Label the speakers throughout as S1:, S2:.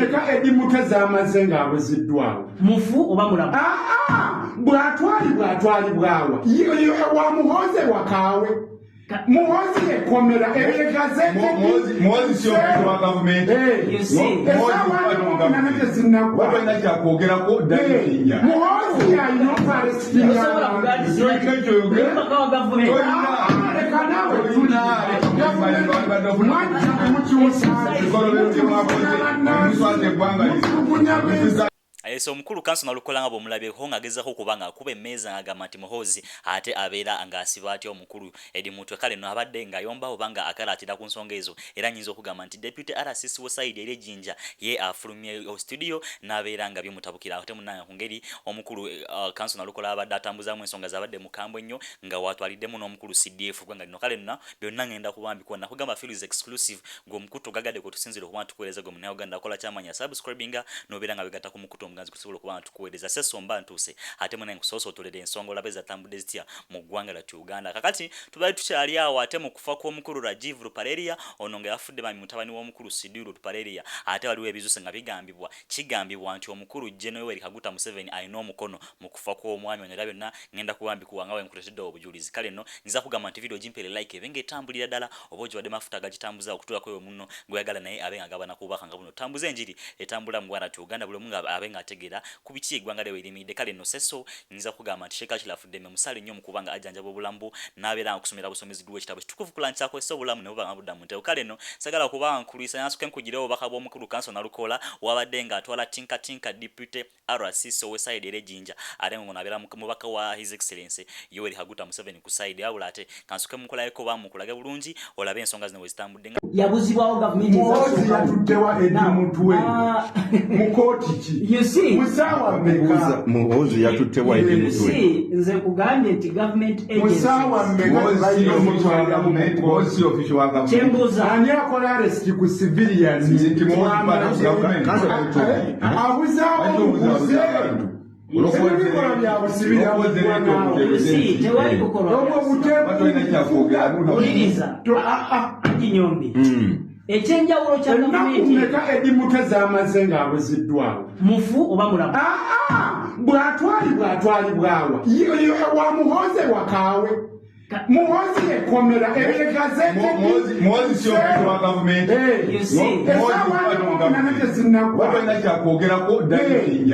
S1: kumeka edimuteza amazenga abuziddwawo
S2: mufu oba mulamu
S1: bwatwalibwawa wa muhoze wakawe muhozi ekomera ebegazete
S3: muhozi sio mtu wa government
S1: muhozi ayino Palestina
S4: So mukulu kanso nalukola ngabo mulabeko ngagezako kubanga akuba emeza ngagamba nti muhozi ate abeera ngasiba atyo omukulu edimutwe kale no abadde nga yomba obanga akalatira ku nsonga ezo era nyinzo okugamba nti deputy RCC side ere jinja ye afulumye studio nabeera nga byomutabukira ate munanga kungeri omukulu kanso nalukola abadde atambuza mu ensonga zabadde mukambwe nnyo nga watwalidde mu n'omukulu CDF kwanga lino kale nna byonna ngenda kubambi kona kugamba feels exclusive go mukutu gagade ko tusinzire kuba tukueleza go munayo ganda kola chamanya subscribinga no beera nga begata ku mukutu omuganzi kusobola kuba tukueleza sesomba ntuse ate mune nkusoso tolede ensonga labeza tambude zitia mu ggwanga la Uganda kakati tubali tukyali awo ate mu kufa kw'omukulu Rajiv Rupaleria ononga yafudde bami mutabani w'omukulu Sidiru Rupaleria ate waliwo ebizuse nga kigambibwa nti omukulu General Kaguta Museveni alina omukono mu kufa kw'omwami ono era byonna ngenda kubambi kuwanga we nkuletedde obujulizi kale no nza kugamba nti video jimpere like ebenge etambulira ddala oba ojibadde mafuta gagitambuza okutula kwewe munno gweyagala naye abenga gabana kubaka nga buno tambuza enjiri etambula mu Uganda Uganda buli munga abenga ategera kubiki eggwanga lyewe erimidde kale no seso nza kugamba nti Sheikh Ashrafu Deme musali nnyo mu kubanga ajjanjaba obulamu n'abeera okusomera busomezi duwe ekitabo kitukuvu kulancha ko eso obulamu ne bubanga buddamu nteo kale no sagala kuba nkulisa yansuke nkugirewo baka bw'omukulu kanso nalukola wabadde nga atwala tinka deputy RCC side ere jinja arengo nabeera mubaka wa His Excellency Yoweri Kaguta Museveni ku side yabula ate kansuke mukolayeko bamukulage bulungi olabe ensonga zino wezitambudde
S2: yabuzibwawo government
S1: muhozi yatuttewa edimutwe mukoti ki
S2: you see
S1: musawa meka
S3: muhozi yatuttewa edimutwe
S2: nze kugambye nti government agency
S1: musawa meka
S3: muhozi official wa government
S2: chemboza
S1: ani akola arrest ku civilian abuzawo obuze ebikola byabusibira
S2: ekyenjawulo kya
S1: gavumenti edimuteza amazenga abuziddwawo
S2: mufu oba mulamu
S1: bwatwalibwawa wa muhoze wakawe muhozi ekomera ebegazete
S3: muhozi sio mtu wa government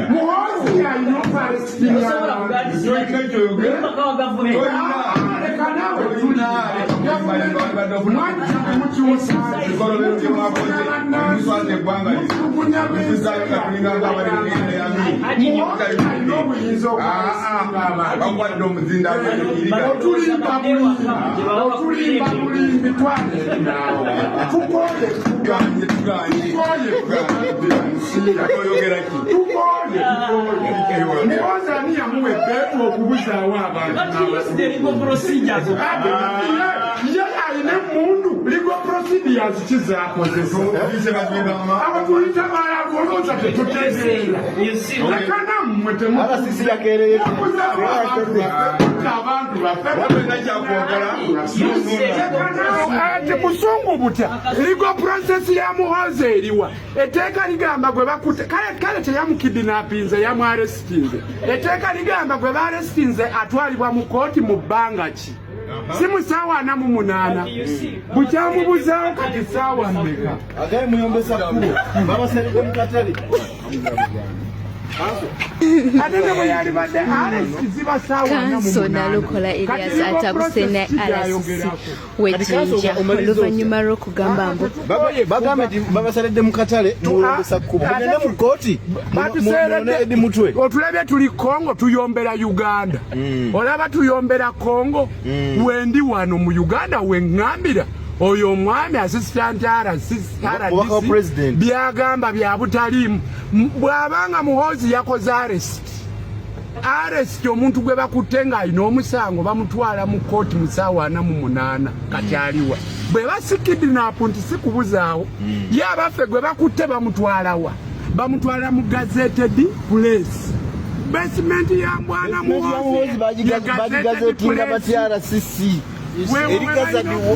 S1: muhozi ayino Palestina otulimba mulimbi twane nawo tukole Tanzania muwe betu okubuzaawo abantu ayine mundu ligo procedures kizakozesa abatuyita bayagoloza tetutegeera akana mmwe
S3: RCC yakereye
S1: abantu ati musungu butya ligo process ya muhoze eriwa eteeka ligamba gwe bakute kale teyamukidinapinze yamwarestinze eteeka ligamba gwe barestinze atwalibwa mu kooti mu bbanga ki si musawa na mu munana bukyamubuzawo kati sawa mmeka
S3: agaye muyombesa kubo babasereko mukatale
S5: Kanso nalukola Elias atabusena RCC wejinja oluvanyuma lw'okugamba mbu
S3: bagambe nti babasaledde mu katale muyombesa kubo mugende mu kooti munone edimutwe
S1: otulabye tuli Kongo tuyombera Uganda olaba tuyombera Kongo wendi wano mu Uganda wengambira oyo mwami assistant RCC byagamba bya butalimu bwabanga muhozi yakoze arrest omuntu gwe bakutenga ino omusango bamutwala mu kooti musawa na mu munana katyaliwa bwe basikidnap nti sikubuzaawo yabaffe gwe bakutte bamutwala mu gazetted place basement ya mbwana muhozi
S3: bagigazetinga bati RCC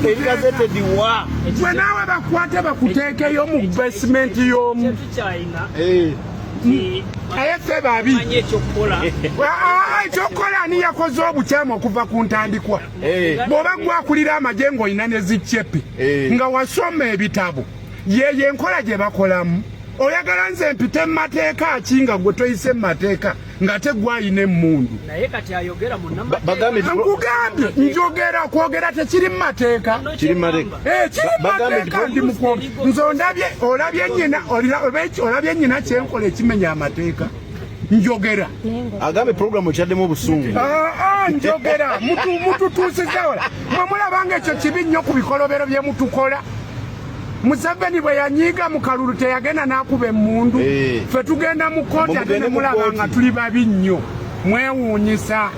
S3: erigazete diwa
S1: gwe naawe bakwate bakuteekeyo mu basement y'omu ayese babi ekyokukola ani yakoze obukyamu okuva ku ntandikwa bw'oba gwakulira amajengo olina ne ziccepi nga wasoma ebitabo yeyo enkola gye bakolamu oyagala nze mpite mu mateeka ki nga gwe toyise mu mateeka nga tegwayina emmundu nkugambye njogera kwogera tekiri mu mateeka kiri mu mateeka ndi mukobi nze olabye nnyina kyenkola ekimenya amateeka njogera
S3: agambe programu ekyaddemu obusungu
S1: njogera mututuusiza wala mwe mulabanga ekyo kibi nnyo ku bikolobero bye mutukola Museveni bwe yanyiga mu kalulu teyagenda n'akuba emmundu ffe tugenda mu kkooti ate ne mulaba nga tuli babi nnyo mwewuunyisa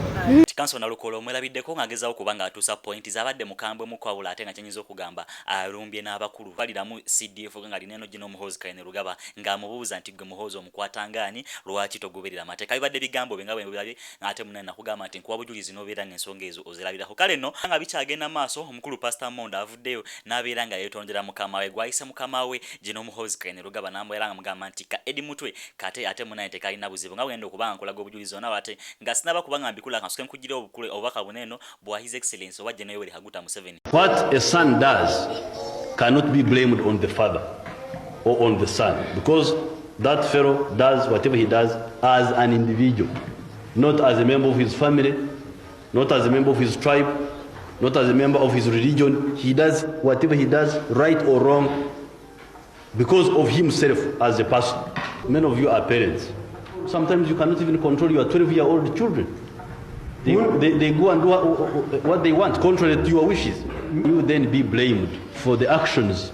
S4: Kansona Lukolo mwelabiddeko ng'agezaako kuba ng'atuusa point z'abadde mukambwe mu kwawula ate nga kyenyiza okugamba alumbye n'abakulu baliramu CDF nga lina eno gino Muhoozi Kainerugaba ng'amubuuza nti gwe Muhoozi omukwatangaani lwaki togoberera amateeka bibadde bigambo bye nga bwe birabye ng'ate munene nakugamba nti nkuwa bujulizi n'obeera ng'ensonga ezo ozirabirako kale nno nga bikyagenda maaso omukulu Pastor Monda avuddeyo n'abeera nga yeetondera mukama we gwayise mukama we gino Muhoozi Kainerugaba n'amwera nga mugamba nti ka Edi Mutwe kate ate munene tekalina buzibu nga bwenda okuba nga nkolaga obujulizi ona bate nga sinaba kuba nga mbikula kansuke nkujira obukule obubaka buneno bwa His Excellency owa General Yoweri Kaguta Museveni.
S6: What a son does cannot be blamed on the father or on the son, because that fellow does whatever he does as an individual, not as a member of his family, not as a member of his tribe, not as a member of his religion. He does whatever he does, right or wrong, because of himself as a person. Many of you are parents. Sometimes you cannot even control your 12-year-old children. They go and do what they want, contrary to your wishes. You will then be blamed for the actions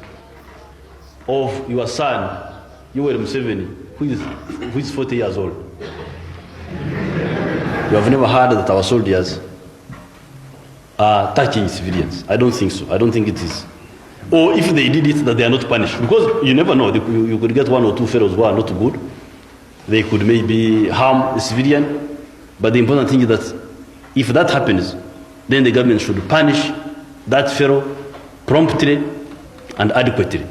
S6: of your son, Yoweri Museveni, who is 40 years old. You have never heard that our soldiers are touching civilians. I don't think so. I don't think it is. Or if they did it, that they are not punished. Because you never know. You could get one or two fellows who are not good. They could maybe harm a civilian. But the important thing is that if that happens, then the government should punish that fellow promptly and adequately.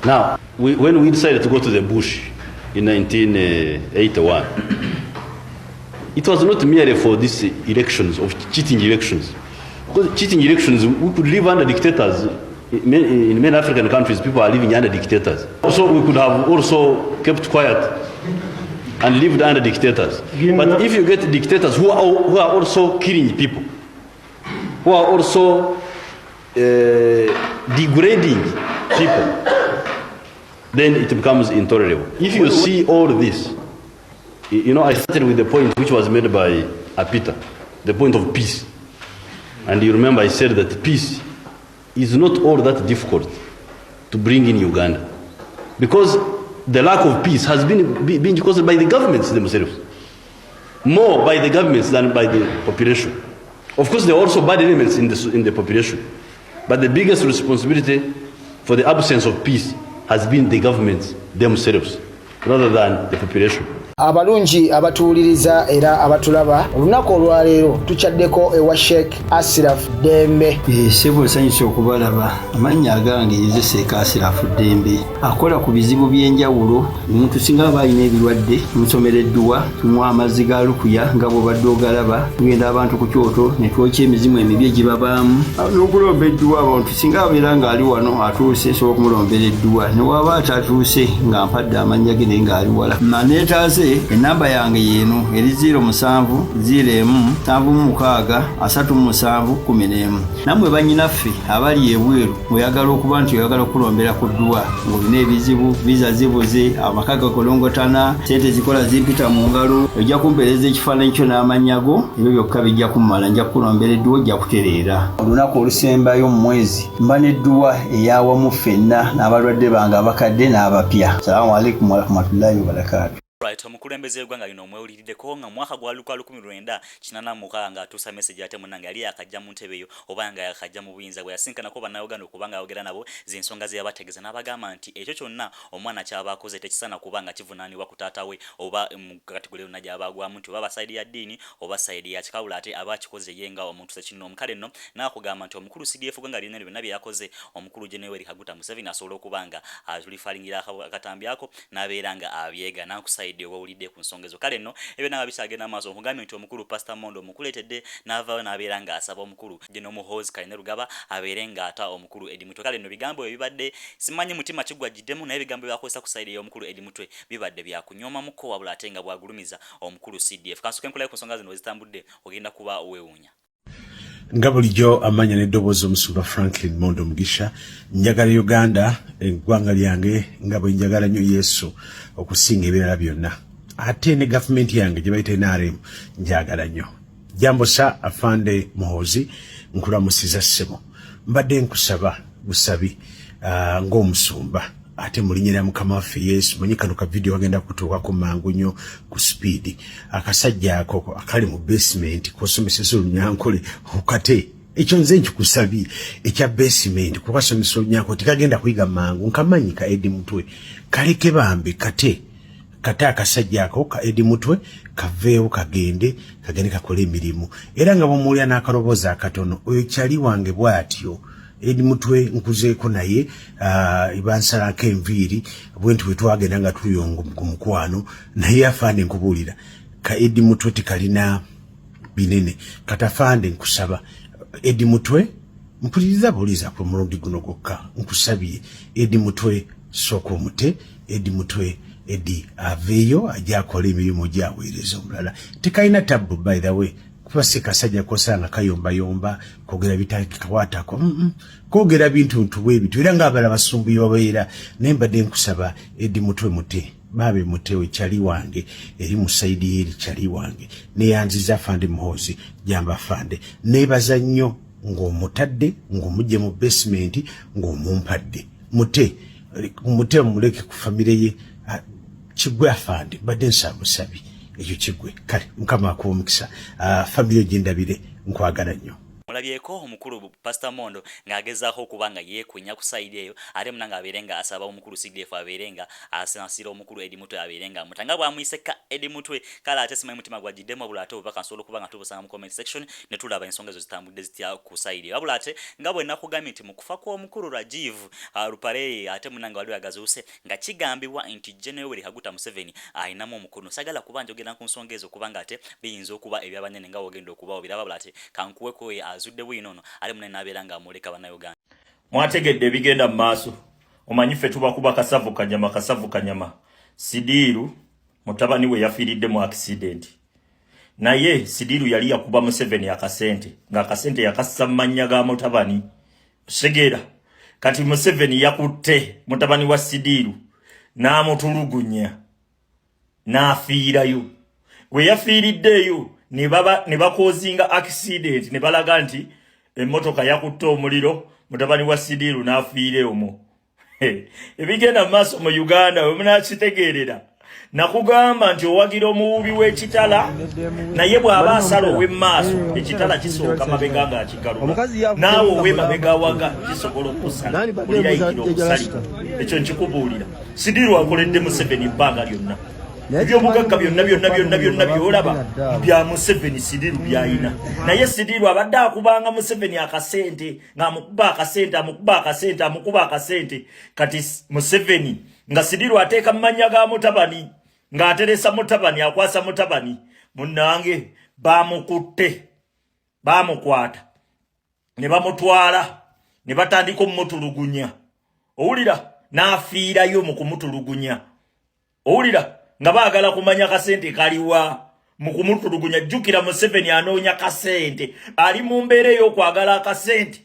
S6: Now, when we decided to go to the bush in 1981, it was not merely for these elections, of cheating elections. Because cheating elections, we could live under dictators. In many African countries, people are living under dictators. So we could have also kept quiet and lived under dictators. But if you get dictators who are also killing people, who are also degrading people, then it becomes intolerable. If you see all this, you know, I started with the point which was made by Apita, the point of peace. And you remember I said that peace is not all that difficult to bring in Uganda. Because the lack of peace has been caused by the governments themselves. More by the governments than by the population. Of course, there are also bad elements in the population. But the biggest responsibility for the absence of peace has been the governments themselves, rather than the population.
S7: Abalungi abatuuliriza era abatulaba olunaku olwaleero tukyaddeko ewa Sheikh Asiraf Dembe.
S8: Sebo nsanyusa okubalaba. Amannya agange nze Sheikh Asiraf Dembe akola ku bizibu by'enjawulo. Omuntu singa aba alina ebirwadde musomereddwa tumuwa amazzi ga lukuya nga bw'obadde ogalaba tugenda abantu ku kyoto ne twokya emizimu emibi egibabaamu n'okulomba edduwa. Abantu singa abeera ng'ali wano atuuse sobola okumulombera edduwa ne waba atatuuse nga mpadde amannya ge naye ng'ali wala maneetaaze. Enamba yange yeno eri 0701763711. Namwe bannyinaffe abali ebweru oyagala okuba nti oyagala okulombera ku dduwa ng'olina ebizibu viza zibuze amaka gakolongotana sente zikola zimpita mu ngalo ojja kumpeereza ekifaananyi kyo n'amanyago ebyo byokka bijja kummala nja kulombera edduwa ojja kutereera. Olunaku olusembayo mu mwezi mba n'edduwa eyawamu ffenna n'abalwadde bange abakadde n'abapya. Salaamu alaikum warahmatullahi wabarakatuh.
S4: Alright, omukulembeze gwanga lino omwewuliride ko nga mwaka gwa 1986 nga atusa message ate munanga yali akajja mu ntebe yo obanga yakajja mu buyinza bwe yasinkana ko bannayuganda okubanga ayogera nabo zinsonga ze yabategeza n'abagamba nti ekyo kyonna omwana kyaba akoze tekisana kubanga kivunaanibwa ku taata we oba mu kategori yonna gy'abagwamu nti oba side ya ddiini oba side ya kikawula ate aba kikoze yenga omuntu sekino omukale nno n'akugamba nti omukulu CDF gwanga lino byonna bye yakoze omukulu General Kaguta Museveni asobola okubanga azulifalingira akatambyako n'abeeranga abyega n'akusaidde obawulidde ku nsongezo kale nno ebyo naba bisagenda maaso nkugambye nti omukulu Pastor Mondo omukuletedde n'avaayo n'abeeranga asaba omukulu General Muhoozi Kainerugaba abeerenga ata omukulu Eddie Mutwe kale nno bigambo ebibadde simanyi mutima kigwajiddemu naye bigambo byakozesa ku side y'omukulu Eddie Mutwe bibadde byakunyoma muko wabula ate nga bwagulumiza omukulu CDF kansuke nkulayo ku nsonga zino zitambudde ogenda kuba weewuunya
S9: nga bulijjo amanya n'eddoboozi omusulwa Franklin Mondo Mugisha njagala Uganda eggwanga lyange nga bwe njagala nnyo Yesu okusinga ebirala byonna ate ne gavumenti yange gye bayita NRM njagala nnyo jambo sa afande Muhoozi nkulamusiza ssebo mbadde nkusaba busabi ng'omusumba ate mulinyira mukama waffe Yesu manyi kano ka video agenda kutuuka ku mangu nnyo ku speed akasajja ako akali mu basement kosomeseza olunyankole okate ekyo nze nkikusabye ekya basement kukasomesa olunyankole tikagenda kuyiga mangu nkamanyi ka Eddie Mutwe kaleke bambi kate akasajja ako ka Eddie Mutwe kaveewo kagende kakole emirimu era nga bw'omuwulira n'akaloboozi akatono oyo kyali wange bw'atyo Eddie Mutwe nkuzeeko naye ibansalako enviiri bwentu bwe twagenda nga tuyongo ku mukwano naye afande nkubuulira ka Eddie Mutwe tikalina binene katafande nkusaba Eddie Mutwe mpuliriza buuliza ku mulundi guno gwokka nkusabye Eddie Mutwe sooka omute Eddie Mutwe Eddie aveeyo ajja akola emirimu gy'aweereza omulala tekalina tabbu by the way kubase kasajja kosanga kayomba kogera bitakawatako kogera bintu ntubwe bitu era nga abala basumbuye babeera nembadde nkusaba Eddie Mutwe mute babe mutewe kyali wange eri musaidi eri kyali wange neyanziza afande Muhoozi jamba afande nebaza nnyo ng'omutadde ng'omujje mu basement ng'omumpadde mute muleke ku famire ye kigwe afande badde nsabusabi ekyo kigwe kale mukama akuwa omukisa famire gyendabire nkwagala nnyo
S4: mulabyeko omukulu Pastor Mondo ng'agezaako okubanga yeekunya ku side eyo ate munanga abeerenga asaba omukulu CDF abeerenga asansira omukulu Eddie Mutwe abeerenga mutanga bwamuyiseka Eddie Mutwe kale ate simanyi mutima gwajiddemu wabula ate obubaka nsobola okuba nga tubusanga mu comment section ne tulaba ensonga ezo zitambudde zitya ku side eyo wabula ate nga bwe nakugambye nti mu kufa kw'omukulu Rajiv Rupare ate munanga wali agazuuse nga kigambibwa nti General Kaguta Museveni ayinamu omukono sagala kuba njogera ku nsonga ezo kubanga ate biyinza okuba ebyabanene nga wogenda okuba obiraba wabula ate kankuweko azudde bwinono ali munene nabeeranga amuleka bannayuganda
S10: mwategedde ebigenda mu maaso omanyi ffe tubakuba kasavu kanyama Sidiru mutabani we yafiiridde mu accident naye Sidiru yali yakuba Museveni akasente nga akasente yakassa mu mannya ga mutabani segera kati Museveni yakutte mutabani wa Sidiru n'amutulugunya n'afiirayo we yafiiriddeyo ne bakozinga accident ne balaga nti emmotoka yakutte omuliro mutabani wa Sidiru n'afiire omwo ebigenda mu maaso mu Uganda we munakitegeerera nakugamba nti owagira omuwubi w'ekitala naye bw'aba asala ow'emmaaso ekitala kisooka mabega ng'akigalula naawe ow'emabega waga kisobola okusala olirayikira okusalika ekyo nkikubuulira Sidiru akoledde Museveni ebbanga lyonna ebyobugagga byonna byolaba bya Museveni Sidiru byayina naye Sidiru abadde akubanga Museveni akasente ng'amukuba akasente kati Museveni nga Sidiru ateeka mu mannya ga mutabani ng'ateresa mutabani akwasa mutabani munnange bamukutte bamukwata ne bamutwala ne batandika omutulugunya owulira n'afiirayo mu kumutulugunya owulira nga baagala kumanya kasente kaliwa mu kumutulugunya jjukira Museveni anoonya kasente ali mu mbeera ey'okwagala akasente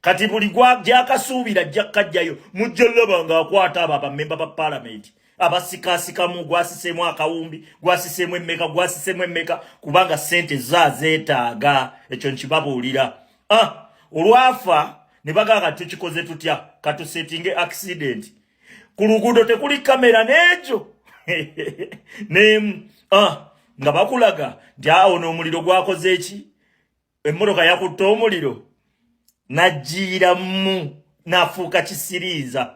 S10: kati buli gyakasuubira ajja kkajjayo mujja laba ng'akwata abo abamemba ba paalamenti abasikaasikamu gwasiseemu akawumbi gwasiseemu emmeka kubanga sente zeetaaga ekyo nkibabuulira olwafa ne bagamba tukikoze tutya katusetinge accident ku luguudo tekuli kamera n'ekyo nga bakulaga nti awo n'omuliro gwakoze eki emmotoka yakutta omuliro najjiiramu nafuuka kisiriiza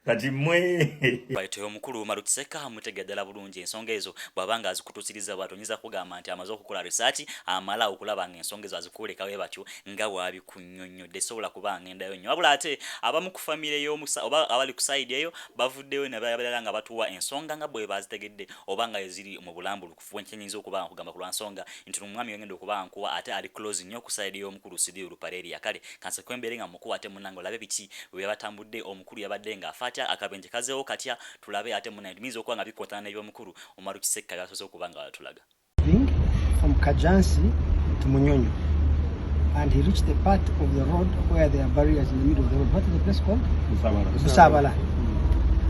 S10: kati mwe
S4: baito omukulu Marukiseka mutegeddala bulungi ensonga ezo bwabanga azikutusiriza batonyeza kugamba nti amaze okukola research amala okulaba ng'ensonga ezo azikulekawe batyo nga wabikunnyonnyodde sobola kuba ngendayo nnyo wabula ate abamu ku famire y'omusa oba abali ku side eyo bavuddeyo ne bayabala nga batuwa ensonga nga bwe bazitegedde oba nga eziri mu bulambulukufu wenkenyinza okuba nkugamba ku lwansonga nti omwami yagenda okuba nkuwa ate ali close nnyo ku side y'omukulu Sidiru Lupaleri yakale kanse kwembere nga mukuwa ate munango labe biki bwe batambudde omukulu yabadde nga afaatya akabenje kazeho katya tulabe ate muna ndimizo kwa nga bikotana n'ebyo mukulu Marukiseka yasoze okubanga tulaga
S7: from Kajansi to Munyonyo, and he reached the part of the road where there are barriers in the middle of the road. What is the place called? Busabala.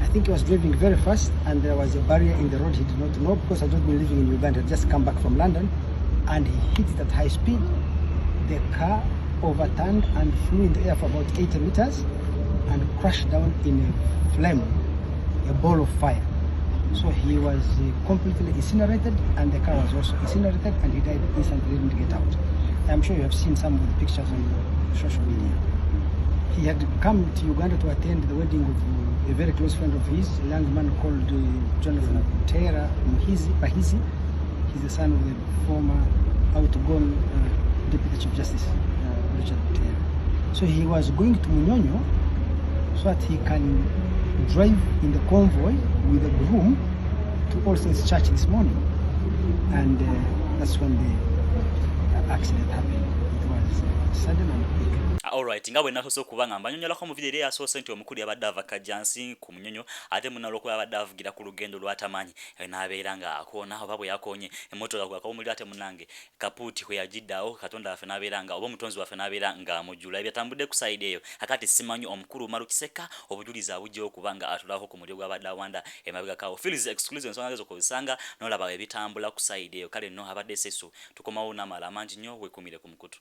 S7: I think he was driving very fast and there was a barrier in the road he did not know because I had not been living in Uganda. I'd just come back from London and he hit it at high speed. The car overturned and flew in the air for about 80 meters and crashed down in a flame, a ball of fire. So he was completely incinerated and the car was also incinerated and he died instantly, didn't get out. I'm sure you have seen some of the pictures on social media. He had come to Uganda to attend the wedding of a very close friend of his, a young man called Jonathan Tera Bahizi. He's the son of the former outgone Deputy Chief Justice, Richard Tera. So he was going to Munyonyo so that he can drive in the convoy with a groom to All Saints Church this morning. And that's when the accident happened. It was sudden and quick.
S4: Alright, nga bwe nasoose okubanga mbanyonyolako mu video yasoose nti omukulu yabadde ava Kajansi ku Munyonyo ate munalwokuba yabadde avugira ku lugendo lw'atamanyi n'abeera nga akoona oba bwe yakoonye emmotoka gwakawumulira ate munange kapuuti kwe yagiddawo Katonda waffe n'abeera nga oba omutonzi waffe n'abeera nga amujjula ebyatambudde ku sayidi eyo akati simanyi omukulu Marukiseka obujulizi abujjewo kuba nga atulako ku muliro gw'abadde awanda emabegakawo Phil's exclusive ensonga ezo kozisanga n'olaba ebitambula ku sayidi eyo kale nno abadde seso tukomawo n'amala amangi nnyo wekumire ku mukutu.